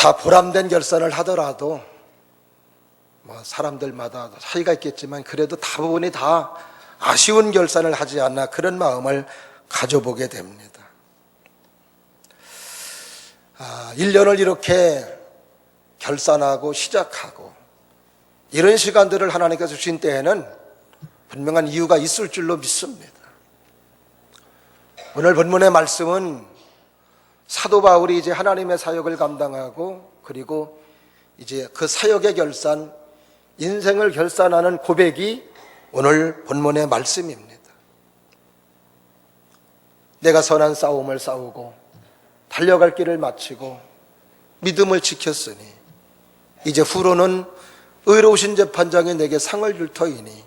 다 보람된 결산을 하더라도 사람들마다 차이가 있겠지만 그래도 대부분이 다 아쉬운 결산을 하지 않나 그런 마음을 가져보게 됩니다. 1년을 이렇게 결산하고 시작하고 이런 시간들을 하나님께서 주신 때에는 분명한 이유가 있을 줄로 믿습니다. 오늘 본문의 말씀은 사도 바울이 이제 하나님의 사역을 감당하고 그리고 이제 그 사역의 결산, 인생을 결산하는 고백이 오늘 본문의 말씀입니다. 내가 선한 싸움을 싸우고 달려갈 길을 마치고 믿음을 지켰으니 이제 후로는 의로우신 재판장이 내게 상을 줄 터이니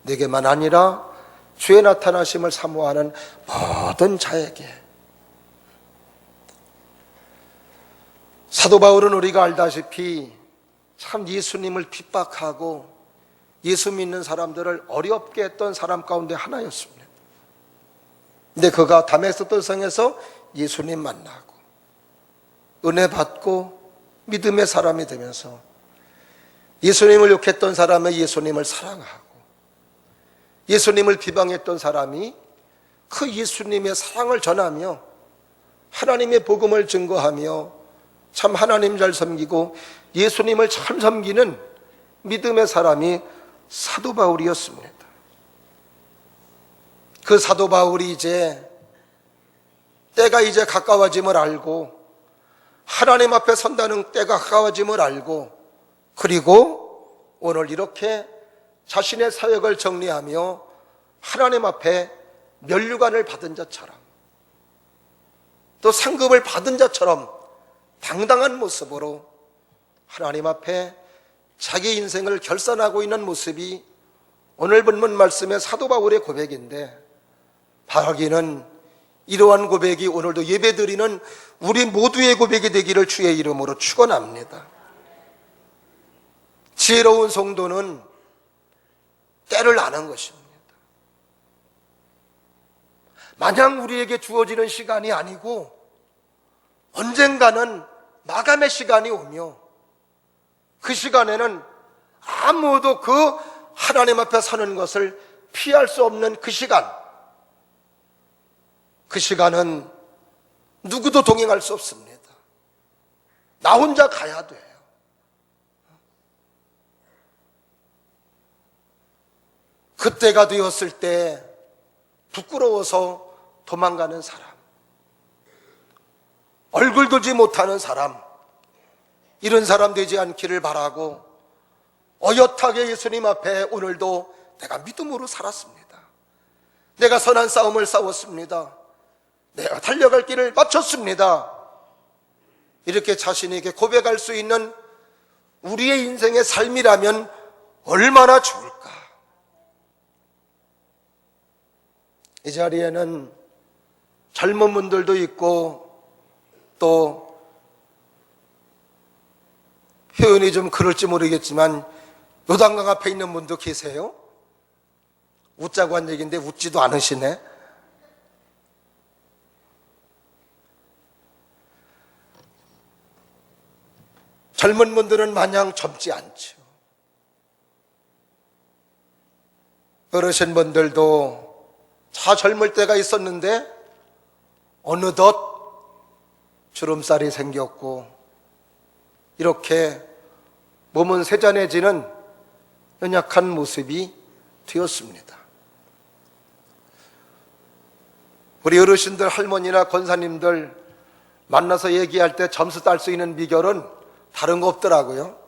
내게만 아니라 주의 나타나심을 사모하는 모든 자에게. 사도 바울은 우리가 알다시피 참 예수님을 핍박하고 예수 믿는 사람들을 어렵게 했던 사람 가운데 하나였습니다. 근데 그가 다메섹 도성에서 예수님 만나고 은혜 받고 믿음의 사람이 되면서 예수님을 욕했던 사람은 예수님을 사랑하고 예수님을 비방했던 사람이 그 예수님의 사랑을 전하며 하나님의 복음을 증거하며 참 하나님 잘 섬기고 예수님을 참 섬기는 믿음의 사람이 사도 바울이었습니다. 그 사도 바울이 이제 때가 이제 가까워짐을 알고 하나님 앞에 선다는 때가 가까워짐을 알고 그리고 오늘 이렇게 자신의 사역을 정리하며 하나님 앞에 면류관을 받은 자처럼 또 상급을 받은 자처럼 당당한 모습으로 하나님 앞에 자기 인생을 결산하고 있는 모습이 오늘 본문 말씀의 사도 바울의 고백인데 바라기는 이러한 고백이 오늘도 예배드리는 우리 모두의 고백이 되기를 주의 이름으로 축원합니다. 지혜로운 성도는 때를 아는 것입니다. 마냥 우리에게 주어지는 시간이 아니고 언젠가는 마감의 시간이 오며 그 시간에는 아무도 그 하나님 앞에 서는 것을 피할 수 없는 그 시간은 누구도 동행할 수 없습니다. 나 혼자 가야 돼요. 그때가 되었을 때 부끄러워서 도망가는 사람, 얼굴 들지 못하는 사람, 이런 사람 되지 않기를 바라고 어엿하게 예수님 앞에 오늘도 내가 믿음으로 살았습니다. 내가 선한 싸움을 싸웠습니다. 내가 달려갈 길을 마쳤습니다. 이렇게 자신에게 고백할 수 있는 우리의 인생의 삶이라면 얼마나 좋을까. 이 자리에는 젊은 분들도 있고 또 표현이 좀 그럴지 모르겠지만 요단강 앞에 있는 분도 계세요. 웃자고 한 얘기인데 웃지도 않으시네. 젊은 분들은 마냥 젊지 않죠. 어르신 분들도 다 젊을 때가 있었는데 어느덧 주름살이 생겼고 이렇게 몸은 세잔해지는 연약한 모습이 되었습니다. 우리 어르신들, 할머니나 권사님들 만나서 얘기할 때 점수 딸 수 있는 비결은 다른 거 없더라고요.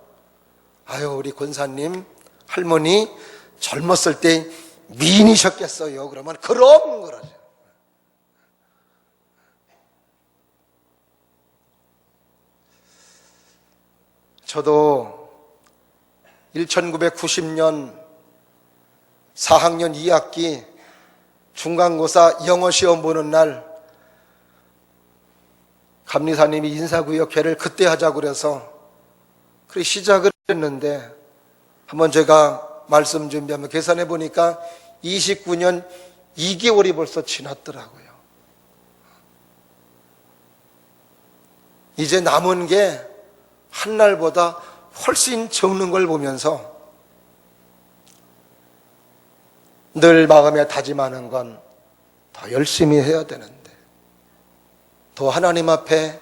아유, 우리 권사님, 할머니 젊었을 때 미인이셨겠어요. 그러면 그럼 그러죠. 저도 1990년 4학년 2학기 중간고사 영어 시험 보는 날 감리사님이 인사구역회를 그때 하자고 그래서 그렇게 시작을 했는데 한번 제가 말씀 준비하면 계산해 보니까 29년 2개월이 벌써 지났더라고요. 이제 남은 게 한 날보다 훨씬 적는 걸 보면서 늘 마음에 다짐하는 건 더 열심히 해야 되는데, 더 하나님 앞에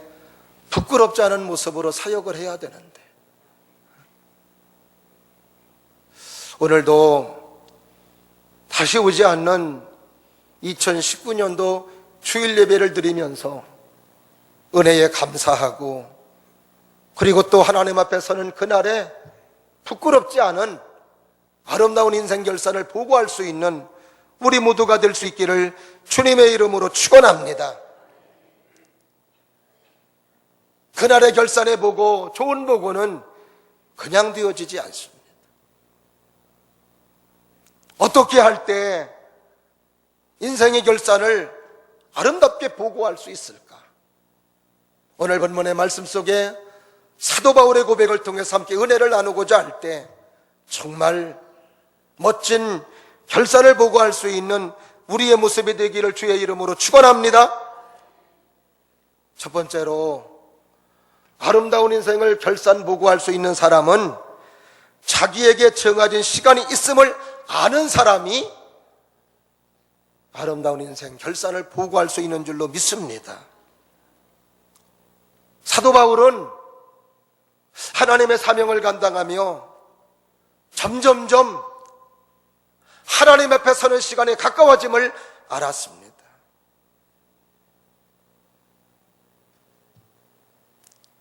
부끄럽지 않은 모습으로 사역을 해야 되는데, 오늘도 다시 오지 않는 2019년도 주일 예배를 드리면서 은혜에 감사하고, 그리고 또 하나님 앞에 서는 그날에 부끄럽지 않은 아름다운 인생 결산을 보고할 수 있는 우리 모두가 될 수 있기를 주님의 이름으로 축원합니다. 그날의 결산의 보고, 좋은 보고는 그냥 되어지지 않습니다. 어떻게 할 때 인생의 결산을 아름답게 보고할 수 있을까? 오늘 본문의 말씀 속에 사도 바울의 고백을 통해서 함께 은혜를 나누고자 할 때 정말 멋진 결산을 보고할 수 있는 우리의 모습이 되기를 주의 이름으로 축원합니다. 첫 번째로, 아름다운 인생을 결산 보고할 수 있는 사람은 자기에게 정해진 시간이 있음을 아는 사람이 아름다운 인생 결산을 보고할 수 있는 줄로 믿습니다. 사도 바울은 하나님의 사명을 감당하며 점점점 하나님 앞에 서는 시간이 가까워짐을 알았습니다.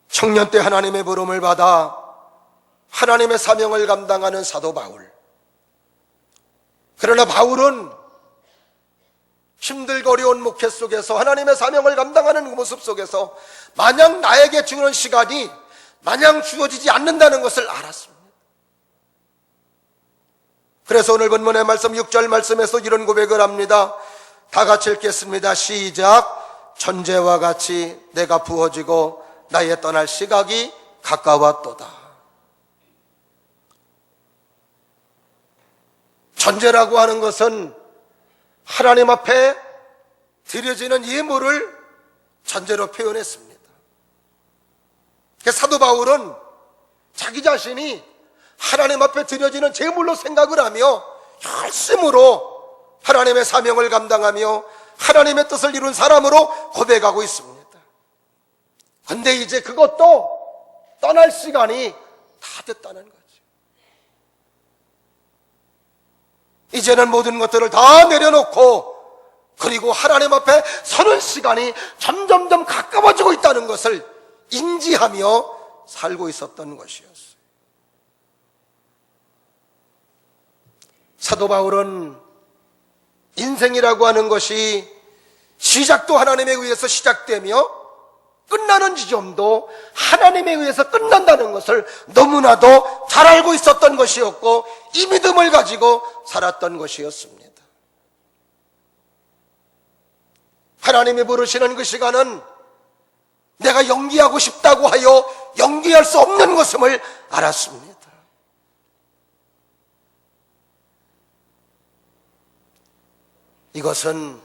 청년 때 하나님의 부름을 받아 하나님의 사명을 감당하는 사도 바울. 그러나 바울은 힘들고 어려운 목회 속에서 하나님의 사명을 감당하는 그 모습 속에서 마냥 나에게 주는 시간이 마냥 주어지지 않는다는 것을 알았습니다. 그래서 오늘 본문의 말씀 6절 말씀에서 이런 고백을 합니다. 다 같이 읽겠습니다. 시작. 천재와 같이 내가 부어지고 나의 떠날 시각이 가까웠도다. 천재라고 하는 것은 하나님 앞에 드려지는 예물을 천재로 표현했습니다. 사도 바울은 자기 자신이 하나님 앞에 드려지는 제물로 생각을 하며 열심으로 하나님의 사명을 감당하며 하나님의 뜻을 이룬 사람으로 고백하고 있습니다. 그런데 이제 그것도 떠날 시간이 다 됐다는 거죠. 이제는 모든 것들을 다 내려놓고 그리고 하나님 앞에 서는 시간이 점점점 가까워지고 있다는 것을 인지하며 살고 있었던 것이었어요. 사도 바울은 인생이라고 하는 것이 시작도 하나님에 의해서 시작되며 끝나는 지점도 하나님에 의해서 끝난다는 것을 너무나도 잘 알고 있었던 것이었고 이 믿음을 가지고 살았던 것이었습니다. 하나님이 부르시는 그 시간은 내가 연기하고 싶다고 하여 연기할 수 없는 것임을 알았습니다. 이것은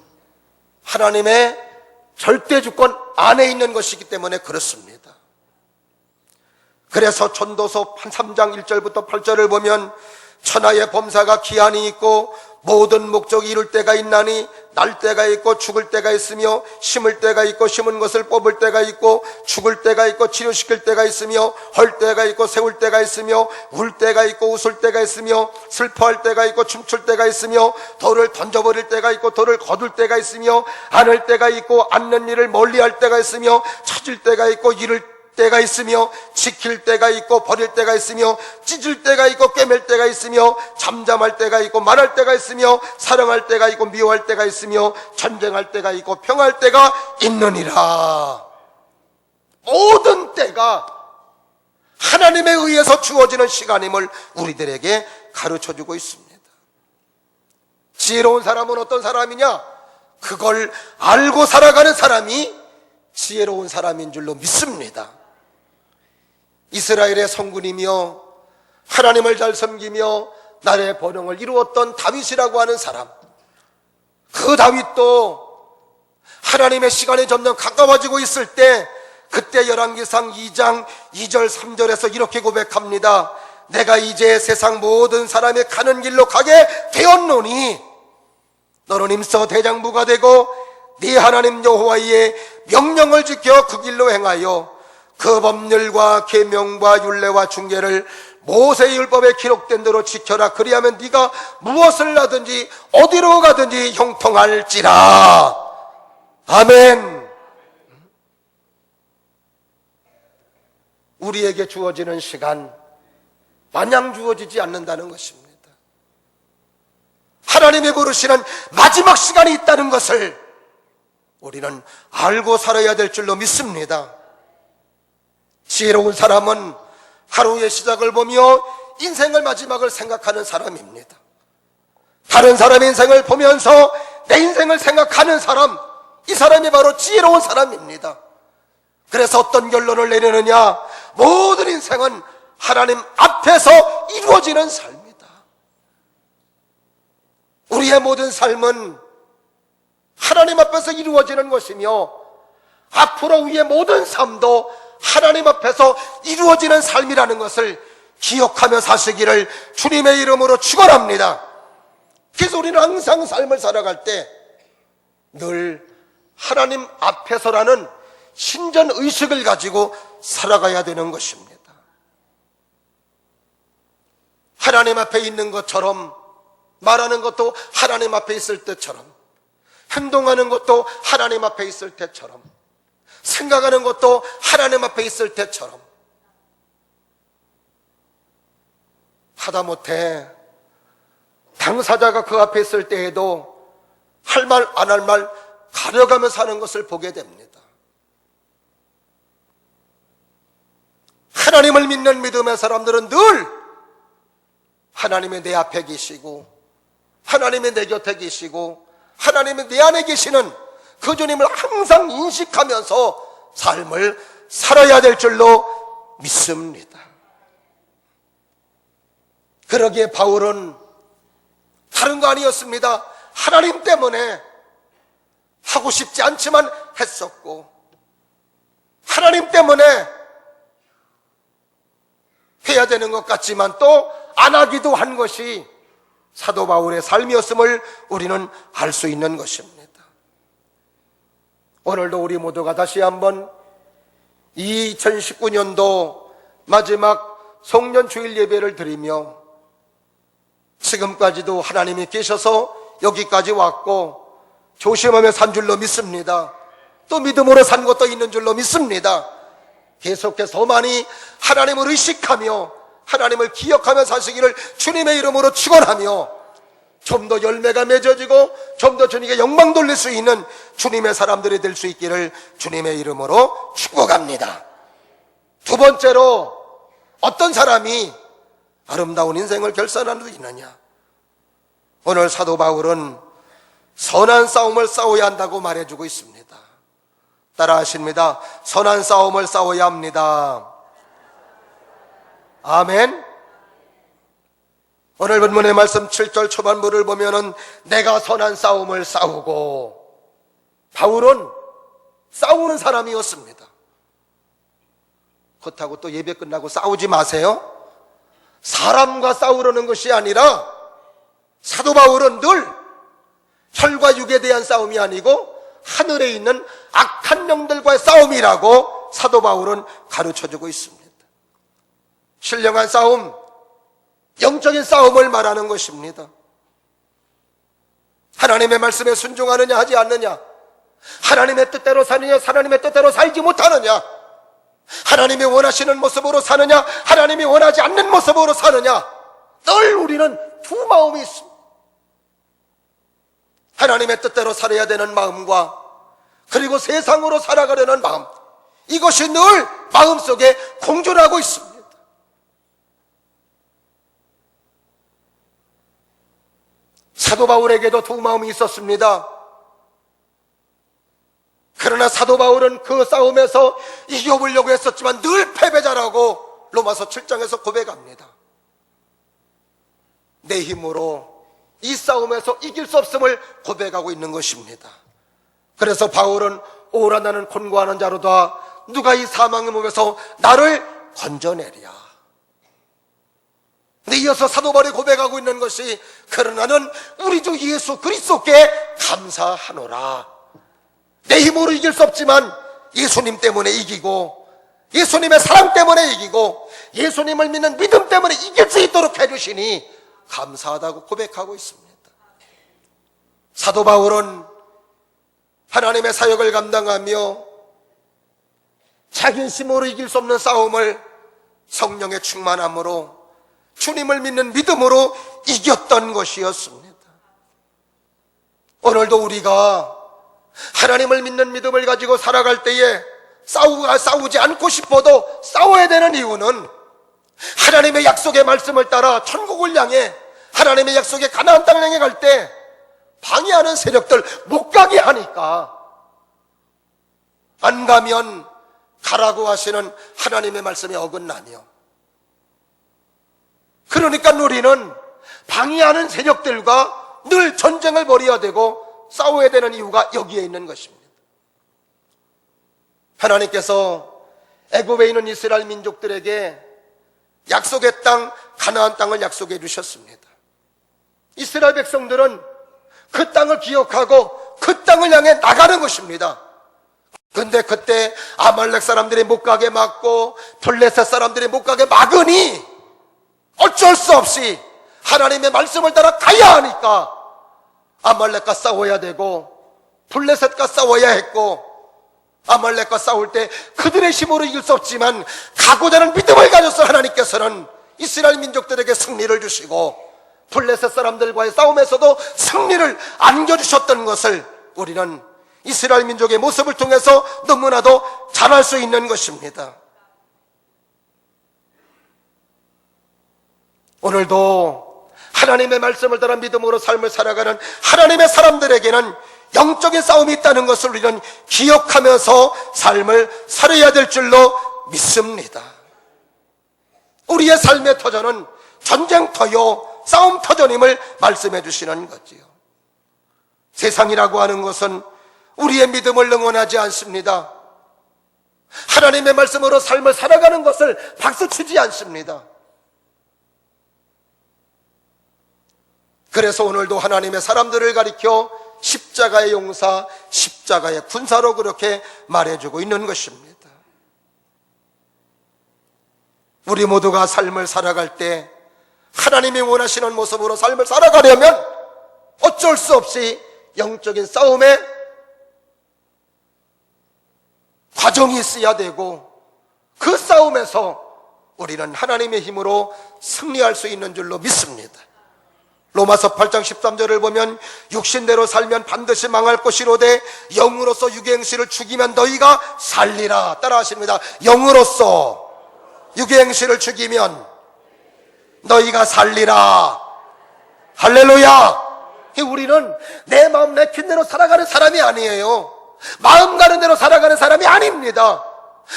하나님의 절대 주권 안에 있는 것이기 때문에 그렇습니다. 그래서 전도서 3장 1절부터 8절을 보면 천하의 범사가 기한이 있고 모든 목적이 이룰 때가 있나니 날 때가 있고 죽을 때가 있으며 심을 때가 있고 심은 것을 뽑을 때가 있고 죽을 때가 있고 치료시킬 때가 있으며 헐 때가 있고 세울 때가 있으며 울 때가 있고 웃을 때가 있으며 슬퍼할 때가 있고 춤출 때가 있으며 돌을 던져버릴 때가 있고 돌을 거둘 때가 있으며 안을 때가 있고 앉는 일을 멀리할 때가 있으며 찾을 때가 있고 잃을 때가 있으며 지킬 때가 있고 버릴 때가 있으며 찢을 때가 있고 꿰맬 때가 있으며 잠잠할 때가 있고 말할 때가 있으며 사랑할 때가 있고 미워할 때가 있으며 전쟁할 때가 있고 평할 때가 있느니라. 모든 때가 하나님에 의해서 주어지는 시간임을 우리들에게 가르쳐주고 있습니다. 지혜로운 사람은 어떤 사람이냐? 그걸 알고 살아가는 사람이 지혜로운 사람인 줄로 믿습니다. 이스라엘의 성군이며 하나님을 잘 섬기며 나라의 번영을 이루었던 다윗이라고 하는 사람, 그 다윗도 하나님의 시간이 점점 가까워지고 있을 때 그때 열왕기상 2장 2절 3절에서 이렇게 고백합니다. 내가 이제 세상 모든 사람이 가는 길로 가게 되었노니 너는 임서 대장부가 되고 네 하나님 여호와의 명령을 지켜 그 길로 행하여 그 법률과 계명과 율례와 중계를 모세의 율법에 기록된 대로 지켜라. 그리하면 네가 무엇을 하든지 어디로 가든지 형통할지라. 아멘. 우리에게 주어지는 시간 마냥 주어지지 않는다는 것입니다. 하나님이 부르시는 마지막 시간이 있다는 것을 우리는 알고 살아야 될 줄로 믿습니다. 지혜로운 사람은 하루의 시작을 보며 인생의 마지막을 생각하는 사람입니다. 다른 사람의 인생을 보면서 내 인생을 생각하는 사람, 이 사람이 바로 지혜로운 사람입니다. 그래서 어떤 결론을 내리느냐? 모든 인생은 하나님 앞에서 이루어지는 삶이다. 우리의 모든 삶은 하나님 앞에서 이루어지는 것이며 앞으로 우리의 모든 삶도 하나님 앞에서 이루어지는 삶이라는 것을 기억하며 사시기를 주님의 이름으로 축원합니다. 그래서 우리는 항상 삶을 살아갈 때 늘 하나님 앞에서라는 신전의식을 가지고 살아가야 되는 것입니다. 하나님 앞에 있는 것처럼 말하는 것도 하나님 앞에 있을 때처럼 행동하는 것도 하나님 앞에 있을 때처럼 생각하는 것도 하나님 앞에 있을 때처럼 하다못해 당사자가 그 앞에 있을 때에도 할 말 안 할 말 가려가며 사는 것을 보게 됩니다. 하나님을 믿는 믿음의 사람들은 늘 하나님이 내 앞에 계시고 하나님이 내 곁에 계시고 하나님이 내 안에 계시는 그 주님을 항상 인식하면서 삶을 살아야 될 줄로 믿습니다. 그러기에 바울은 다른 거 아니었습니다. 하나님 때문에 하고 싶지 않지만 했었고 하나님 때문에 해야 되는 것 같지만 또 안 하기도 한 것이 사도 바울의 삶이었음을 우리는 알 수 있는 것입니다. 오늘도 우리 모두가 다시 한번 2019년도 마지막 송년 주일 예배를 드리며 지금까지도 하나님이 계셔서 여기까지 왔고 조심하며 산 줄로 믿습니다. 또 믿음으로 산 것도 있는 줄로 믿습니다. 계속해서 많이 하나님을 의식하며 하나님을 기억하며 사시기를 주님의 이름으로 축원하며 좀 더 열매가 맺어지고 좀 더 주님께 영광 돌릴 수 있는 주님의 사람들이 될 수 있기를 주님의 이름으로 축복합니다. 두 번째로 어떤 사람이 아름다운 인생을 결산할 수 있느냐? 오늘 사도 바울은 선한 싸움을 싸워야 한다고 말해주고 있습니다. 따라 하십니다. 선한 싸움을 싸워야 합니다. 아멘. 오늘 본문의 말씀 7절 초반부를 보면은 내가 선한 싸움을 싸우고, 바울은 싸우는 사람이었습니다. 그렇다고 또 예배 끝나고 싸우지 마세요. 사람과 싸우려는 것이 아니라 사도 바울은 늘 혈과 육에 대한 싸움이 아니고 하늘에 있는 악한 영들과의 싸움이라고 사도 바울은 가르쳐주고 있습니다. 신령한 싸움, 영적인 싸움을 말하는 것입니다. 하나님의 말씀에 순종하느냐 하지 않느냐, 하나님의 뜻대로 사느냐 하나님의 뜻대로 살지 못하느냐, 하나님이 원하시는 모습으로 사느냐 하나님이 원하지 않는 모습으로 사느냐, 늘 우리는 두 마음이 있습니다. 하나님의 뜻대로 살아야 되는 마음과 그리고 세상으로 살아가려는 마음, 이것이 늘 마음속에 공존하고 있습니다. 사도 바울에게도 두 마음이 있었습니다. 그러나 사도 바울은 그 싸움에서 이겨보려고 했었지만 늘 패배자라고 로마서 7장에서 고백합니다. 내 힘으로 이 싸움에서 이길 수 없음을 고백하고 있는 것입니다. 그래서 바울은 오라 나는 곤고하는 자로다, 누가 이 사망의 몸에서 나를 건져내랴. 근데 이어서 사도 바울이 고백하고 있는 것이, 그러나는 우리 주 예수 그리스도께 감사하노라. 내 힘으로 이길 수 없지만 예수님 때문에 이기고, 예수님의 사랑 때문에 이기고, 예수님을 믿는 믿음 때문에 이길 수 있도록 해주시니 감사하다고 고백하고 있습니다. 사도 바울은 하나님의 사역을 감당하며 자기 힘으로 이길 수 없는 싸움을 성령의 충만함으로, 주님을 믿는 믿음으로 이겼던 것이었습니다. 오늘도 우리가 하나님을 믿는 믿음을 가지고 살아갈 때에 싸우지 않고 싶어도 싸워야 되는 이유는, 하나님의 약속의 말씀을 따라 천국을 향해, 하나님의 약속의 가나안 땅을 향해 갈 때 방해하는 세력들 못 가게 하니까, 안 가면 가라고 하시는 하나님의 말씀에 어긋나며, 그러니까 우리는 방해하는 세력들과 늘 전쟁을 벌여야 되고 싸워야 되는 이유가 여기에 있는 것입니다. 하나님께서 애굽에 있는 이스라엘 민족들에게 약속의 땅 가나안 땅을 약속해 주셨습니다. 이스라엘 백성들은 그 땅을 기억하고 그 땅을 향해 나가는 것입니다. 근데 그때 아말렉 사람들이 못 가게 막고 블레셋 사람들이 못 가게 막으니 어쩔 수 없이 하나님의 말씀을 따라 가야 하니까 아말렉과 싸워야 되고, 블레셋과 싸워야 했고, 아말렉과 싸울 때 그들의 힘으로 이길 수 없지만 가고자 하는 믿음을 가져서 하나님께서는 이스라엘 민족들에게 승리를 주시고, 블레셋 사람들과의 싸움에서도 승리를 안겨주셨던 것을 우리는 이스라엘 민족의 모습을 통해서 너무나도 잘 알 수 있는 것입니다. 오늘도 하나님의 말씀을 따라 믿음으로 삶을 살아가는 하나님의 사람들에게는 영적인 싸움이 있다는 것을 우리는 기억하면서 삶을 살아야 될 줄로 믿습니다. 우리의 삶의 터전은 전쟁터요 싸움터전임을 말씀해 주시는 거지요. 세상이라고 하는 것은 우리의 믿음을 응원하지 않습니다. 하나님의 말씀으로 삶을 살아가는 것을 박수치지 않습니다. 그래서 오늘도 하나님의 사람들을 가리켜 십자가의 용사, 십자가의 군사로 그렇게 말해주고 있는 것입니다. 우리 모두가 삶을 살아갈 때 하나님이 원하시는 모습으로 삶을 살아가려면 어쩔 수 없이 영적인 싸움의 과정이 있어야 되고, 그 싸움에서 우리는 하나님의 힘으로 승리할 수 있는 줄로 믿습니다. 로마서 8장 13절을 보면, 육신대로 살면 반드시 망할 것이로되 영으로서 육의 행실을 죽이면 너희가 살리라. 따라 하십니다. 영으로서 육의 행실을 죽이면 너희가 살리라. 할렐루야. 우리는 내 마음 내 핀대로 살아가는 사람이 아니에요. 마음 가는 대로 살아가는 사람이 아닙니다.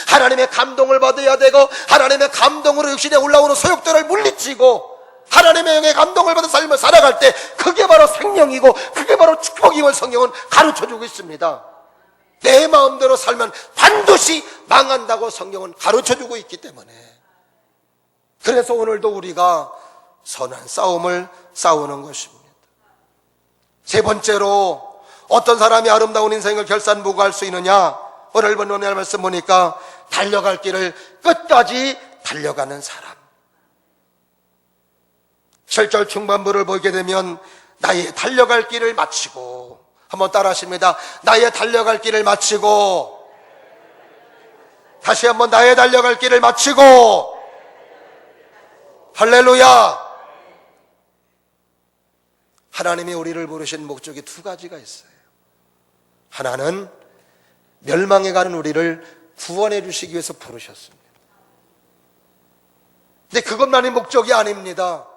하나님의 감동을 받아야 되고, 하나님의 감동으로 육신에 올라오는 소욕들을 물리치고, 하나님의 영의 감동을 받은 삶을 살아갈 때 그게 바로 생명이고 그게 바로 축복임을 성경은 가르쳐주고 있습니다. 내 마음대로 살면 반드시 망한다고 성경은 가르쳐주고 있기 때문에, 그래서 오늘도 우리가 선한 싸움을 싸우는 것입니다. 세 번째로, 어떤 사람이 아름다운 인생을 결산무구할 수 있느냐? 오늘 본 오늘 말씀 보니까 달려갈 길을 끝까지 달려가는 사람. 7절 중반부를 보게 되면 나의 달려갈 길을 마치고, 한번 따라 하십니다. 나의 달려갈 길을 마치고, 다시 한번 나의 달려갈 길을 마치고, 할렐루야. 하나님이 우리를 부르신 목적이 두 가지가 있어요. 하나는 멸망해 가는 우리를 구원해 주시기 위해서 부르셨습니다. 근데 그것만이 목적이 아닙니다.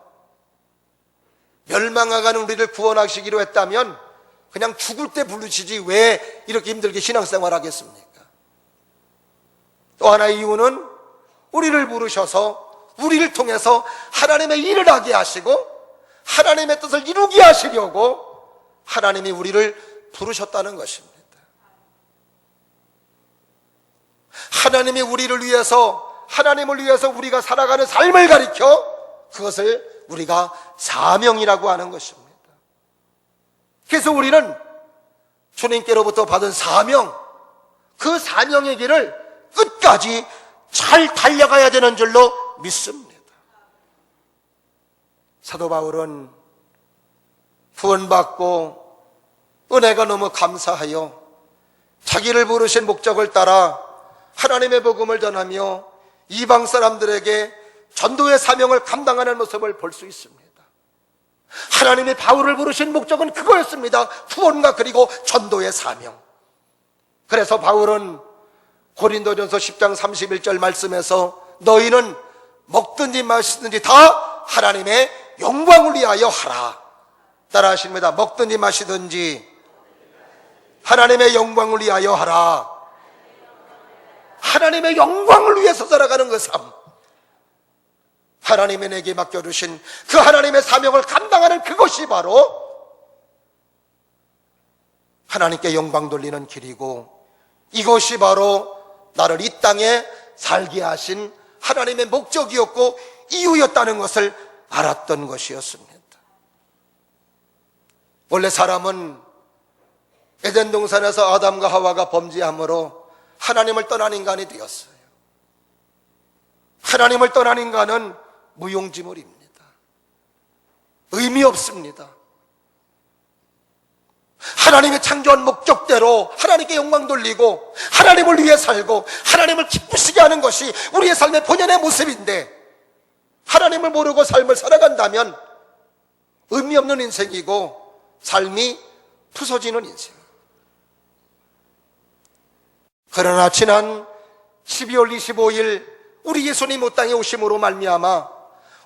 멸망해가는 우리를 구원하시기로 했다면 그냥 죽을 때 부르시지 왜 이렇게 힘들게 신앙생활 하겠습니까? 또 하나의 이유는 우리를 부르셔서 우리를 통해서 하나님의 일을 하게 하시고 하나님의 뜻을 이루게 하시려고 하나님이 우리를 부르셨다는 것입니다. 하나님이 우리를 위해서, 하나님을 위해서 우리가 살아가는 삶을 가리켜 그것을 우리가 사명이라고 하는 것입니다. 그래서 우리는 주님께로부터 받은 사명, 그 사명의 길을 끝까지 잘 달려가야 되는 줄로 믿습니다. 사도 바울은 구원받고 은혜가 너무 감사하여 자기를 부르신 목적을 따라 하나님의 복음을 전하며 이방 사람들에게 전도의 사명을 감당하는 모습을 볼 수 있습니다. 하나님이 바울을 부르신 목적은 그거였습니다. 구원과 그리고 전도의 사명. 그래서 바울은 고린도전서 10장 31절 말씀에서 너희는 먹든지 마시든지 다 하나님의 영광을 위하여 하라. 따라 하십니다. 먹든지 마시든지 하나님의 영광을 위하여 하라. 하나님의 영광을 위해서 살아가는 그 삶, 하나님이 내게 맡겨주신 그 하나님의 사명을 감당하는 그것이 바로 하나님께 영광 돌리는 길이고, 이것이 바로 나를 이 땅에 살게 하신 하나님의 목적이었고 이유였다는 것을 알았던 것이었습니다. 원래 사람은 에덴 동산에서 아담과 하와가 범죄함으로 하나님을 떠난 인간이 되었어요. 하나님을 떠난 인간은 무용지물입니다. 의미 없습니다. 하나님의 창조한 목적대로 하나님께 영광 돌리고 하나님을 위해 살고 하나님을 기쁘시게 하는 것이 우리의 삶의 본연의 모습인데, 하나님을 모르고 삶을 살아간다면 의미 없는 인생이고 삶이 부서지는 인생. 그러나 지난 12월 25일 우리 예수님 이 땅에 오심으로 말미암아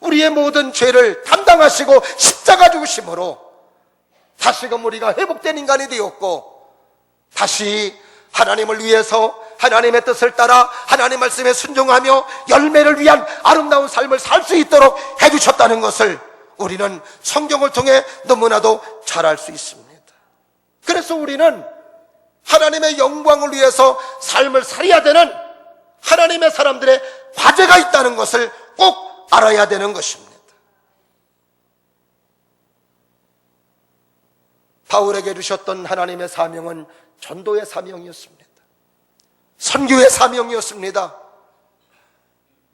우리의 모든 죄를 담당하시고 십자가 죽으심으로 다시금 우리가 회복된 인간이 되었고, 다시 하나님을 위해서 하나님의 뜻을 따라 하나님 말씀에 순종하며 열매를 위한 아름다운 삶을 살 수 있도록 해주셨다는 것을 우리는 성경을 통해 너무나도 잘 알 수 있습니다. 그래서 우리는 하나님의 영광을 위해서 삶을 살아야 되는 하나님의 사람들의 과제가 있다는 것을 꼭 알아야 되는 것입니다. 바울에게 주셨던 하나님의 사명은 전도의 사명이었습니다. 선교의 사명이었습니다.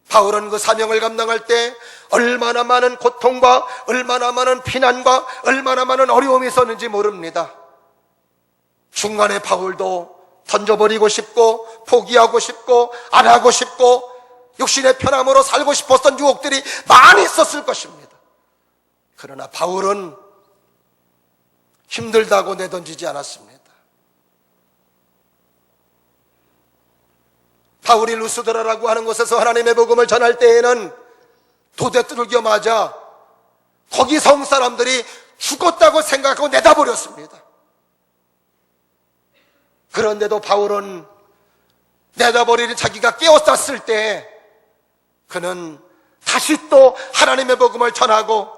바울은 그 사명을 감당할 때 얼마나 많은 고통과 얼마나 많은 피난과 얼마나 많은 어려움이 있었는지 모릅니다. 중간에 바울도 던져버리고 싶고 포기하고 싶고 안 하고 싶고 육신의 편함으로 살고 싶었던 유혹들이 많이 있었을 것입니다. 그러나 바울은 힘들다고 내던지지 않았습니다. 바울이 루스드라라고 하는 곳에서 하나님의 복음을 전할 때에는 도대 뚫기마자 거기 성 사람들이 죽었다고 생각하고 내다버렸습니다. 그런데도 바울은 내다버리는 자기가 깨어났을 때 그는 다시 또 하나님의 복음을 전하고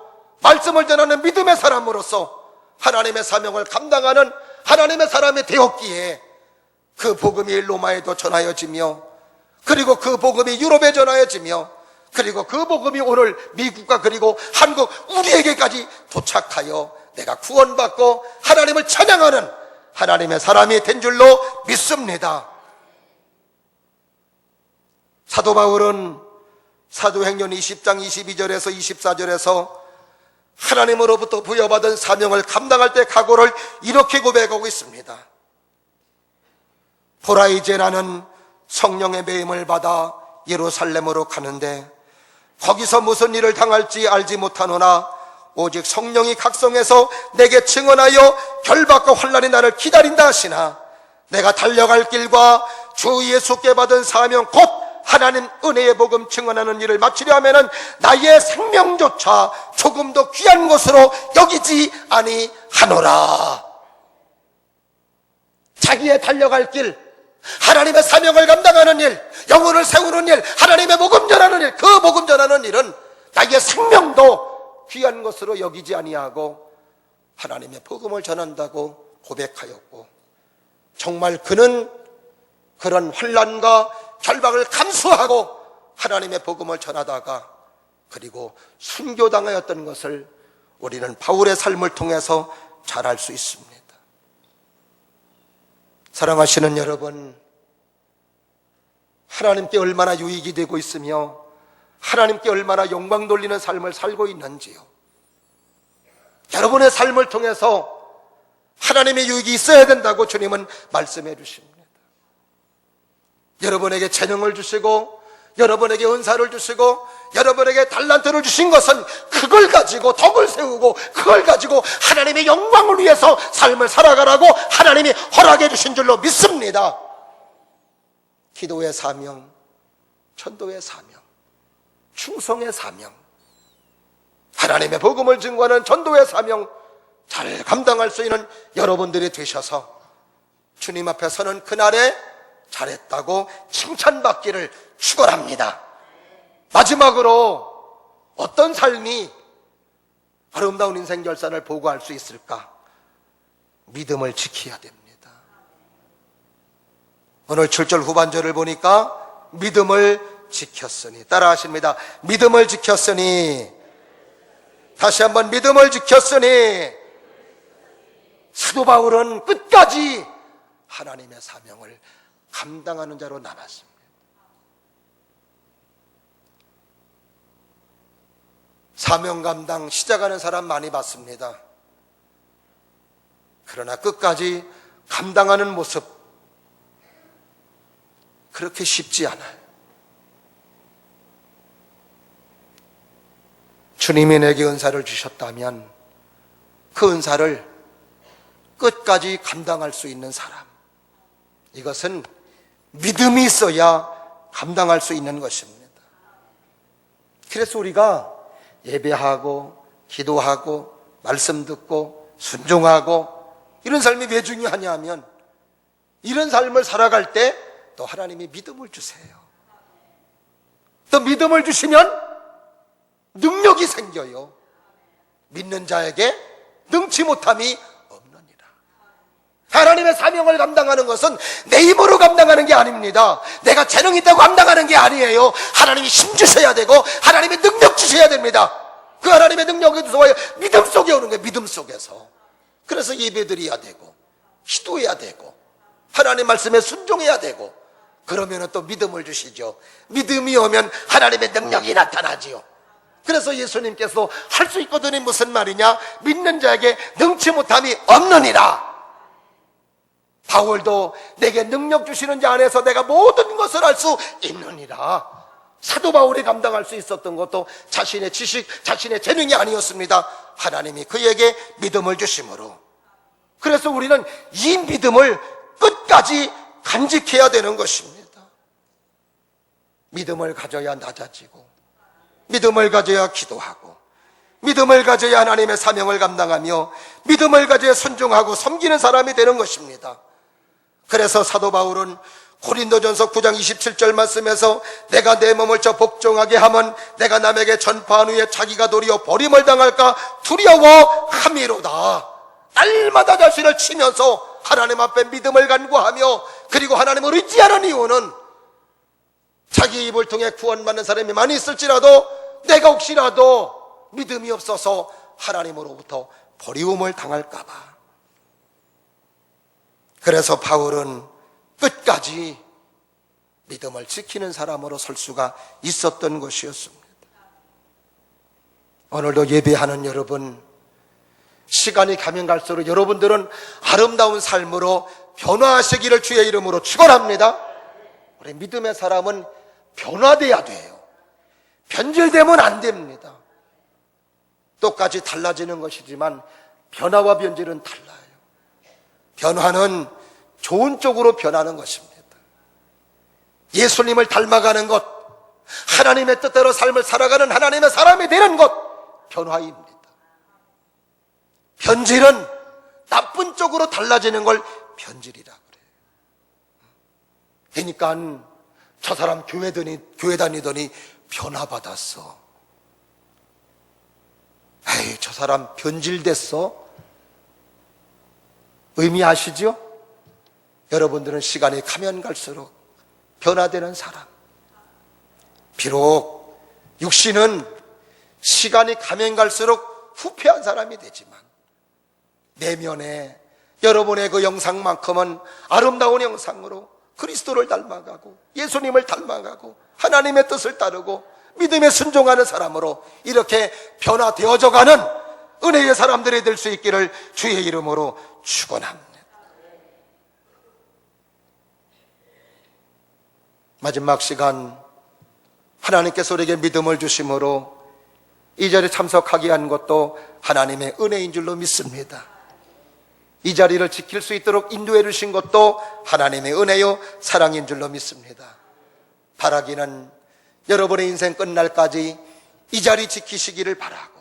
말씀을 전하는 믿음의 사람으로서 하나님의 사명을 감당하는 하나님의 사람이 되었기에 그 복음이 로마에도 전하여지며, 그리고 그 복음이 유럽에 전하여지며, 그리고 그 복음이 오늘 미국과 그리고 한국 우리에게까지 도착하여 내가 구원받고 하나님을 찬양하는 하나님의 사람이 된 줄로 믿습니다. 사도 바울은 사도행전 20장 22절에서 24절에서 하나님으로부터 부여받은 사명을 감당할 때 각오를 이렇게 고백하고 있습니다. 보라, 이제 나는 성령의 매임을 받아 예루살렘으로 가는데 거기서 무슨 일을 당할지 알지 못하노나 오직 성령이 각성해서 내게 증언하여 결박과 환난이 나를 기다린다 하시나, 내가 달려갈 길과 주 예수께 받은 사명 곧 하나님 은혜의 복음 증언하는 일을 마치려 하면은 나의 생명조차 조금도 귀한 것으로 여기지 아니하노라. 자기의 달려갈 길, 하나님의 사명을 감당하는 일, 영혼을 세우는 일, 하나님의 복음 전하는 일, 그 복음 전하는 일은 나의 생명도 귀한 것으로 여기지 아니하고 하나님의 복음을 전한다고 고백하였고, 정말 그는 그런 환난과 결박을 감수하고 하나님의 복음을 전하다가 그리고 순교당하였던 것을 우리는 바울의 삶을 통해서 잘 알 수 있습니다. 사랑하시는 여러분, 하나님께 얼마나 유익이 되고 있으며 하나님께 얼마나 영광 돌리는 삶을 살고 있는지요. 여러분의 삶을 통해서 하나님의 유익이 있어야 된다고 주님은 말씀해 주십니다. 여러분에게 재능을 주시고 여러분에게 은사를 주시고 여러분에게 달란트를 주신 것은 그걸 가지고 덕을 세우고 그걸 가지고 하나님의 영광을 위해서 삶을 살아가라고 하나님이 허락해 주신 줄로 믿습니다. 기도의 사명, 전도의 사명, 충성의 사명, 하나님의 복음을 증거하는 전도의 사명 잘 감당할 수 있는 여러분들이 되셔서 주님 앞에 서는 그날에 잘했다고 칭찬받기를 축원합니다. 마지막으로 어떤 삶이 아름다운 인생 결산을 보고할 수 있을까? 믿음을 지켜야 됩니다. 오늘 7절 후반절을 보니까 믿음을 지켰으니, 따라 하십니다. 믿음을 지켰으니, 다시 한번 믿음을 지켰으니. 사도 바울은 끝까지 하나님의 사명을 감당하는 자로 남았습니다. 사명 감당 시작하는 사람 많이 봤습니다. 그러나 끝까지 감당하는 모습 그렇게 쉽지 않아요. 주님이 내게 은사를 주셨다면 그 은사를 끝까지 감당할 수 있는 사람, 이것은 믿음이 있어야 감당할 수 있는 것입니다. 그래서 우리가 예배하고 기도하고 말씀 듣고 순종하고 이런 삶이 왜 중요하냐 하면 이런 삶을 살아갈 때 또 하나님이 믿음을 주세요. 또 믿음을 주시면 능력이 생겨요. 믿는 자에게 능치 못함이 없느니라. 하나님의 사명을 감당하는 것은 내 힘으로 감당하는 게 아닙니다. 내가 재능이 있다고 감당하는 게 아니에요. 하나님이 힘 주셔야 되고 하나님의 능력 주셔야 됩니다. 그 하나님의 능력이 주셔야 믿음 속에 오는 거예요. 믿음 속에서. 그래서 예배드려야 되고 기도해야 되고 하나님 말씀에 순종해야 되고, 그러면 또 믿음을 주시죠. 믿음이 오면 하나님의 능력이 나타나지요. 그래서 예수님께서 할 수 있거든이 무슨 말이냐? 믿는 자에게 능치 못함이 없느니라. 바울도 내게 능력 주시는 자 안에서 내가 모든 것을 할 수 있느니라. 사도 바울이 감당할 수 있었던 것도 자신의 지식, 자신의 재능이 아니었습니다. 하나님이 그에게 믿음을 주심으로. 그래서 우리는 이 믿음을 끝까지 간직해야 되는 것입니다. 믿음을 가져야 낮아지고, 믿음을 가져야 기도하고, 믿음을 가져야 하나님의 사명을 감당하며, 믿음을 가져야 순종하고 섬기는 사람이 되는 것입니다. 그래서 사도 바울은 고린도전서 9장 27절 말씀에서 내가 내 몸을 저 복종하게 하면 내가 남에게 전파한 후에 자기가 도리어 버림을 당할까 두려워함이로다. 날마다 자신을 치면서 하나님 앞에 믿음을 간구하며, 그리고 하나님을 의지하는 이유는 자기 입을 통해 구원받는 사람이 많이 있을지라도 내가 혹시라도 믿음이 없어서 하나님으로부터 버리움을 당할까 봐. 그래서 바울은 끝까지 믿음을 지키는 사람으로 설 수가 있었던 것이었습니다. 오늘도 예배하는 여러분, 시간이 가면 갈수록 여러분들은 아름다운 삶으로 변화하시기를 주의 이름으로 축원합니다. 우리 믿음의 사람은 변화돼야 돼요. 변질되면 안 됩니다. 똑같이 달라지는 것이지만 변화와 변질은 달라요. 변화는 좋은 쪽으로 변하는 것입니다. 예수님을 닮아가는 것, 하나님의 뜻대로 삶을 살아가는 하나님의 사람이 되는 것, 변화입니다. 변질은 나쁜 쪽으로 달라지는 걸 변질이라 그래요. 그러니까 저 사람 교회 다니더니 변화받았어. 에이, 저 사람 변질됐어. 의미 아시죠? 여러분들은 시간이 가면 갈수록 변화되는 사람. 비록 육신은 시간이 가면 갈수록 후패한 사람이 되지만 내면에 여러분의 그 영상만큼은 아름다운 영상으로 그리스도를 닮아가고 예수님을 닮아가고 하나님의 뜻을 따르고 믿음에 순종하는 사람으로 이렇게 변화되어져 가는 은혜의 사람들이 될 수 있기를 주의 이름으로 축원합니다. 마지막 시간 하나님께서 우리에게 믿음을 주심으로 이 자리에 참석하게 한 것도 하나님의 은혜인 줄로 믿습니다. 이 자리를 지킬 수 있도록 인도해 주신 것도 하나님의 은혜요 사랑인 줄로 믿습니다. 바라기는 여러분의 인생 끝날까지 이 자리 지키시기를 바라고,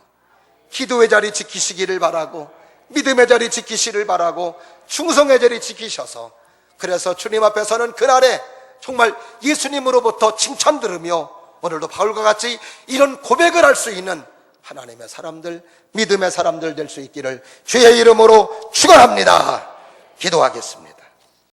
기도의 자리 지키시기를 바라고, 믿음의 자리 지키시기를 바라고, 충성의 자리 지키셔서 그래서 주님 앞에 서는 그날에 정말 예수님으로부터 칭찬 들으며 오늘도 바울과 같이 이런 고백을 할 수 있는 하나님의 사람들, 믿음의 사람들 될 수 있기를 주의 이름으로 축원합니다. 기도하겠습니다.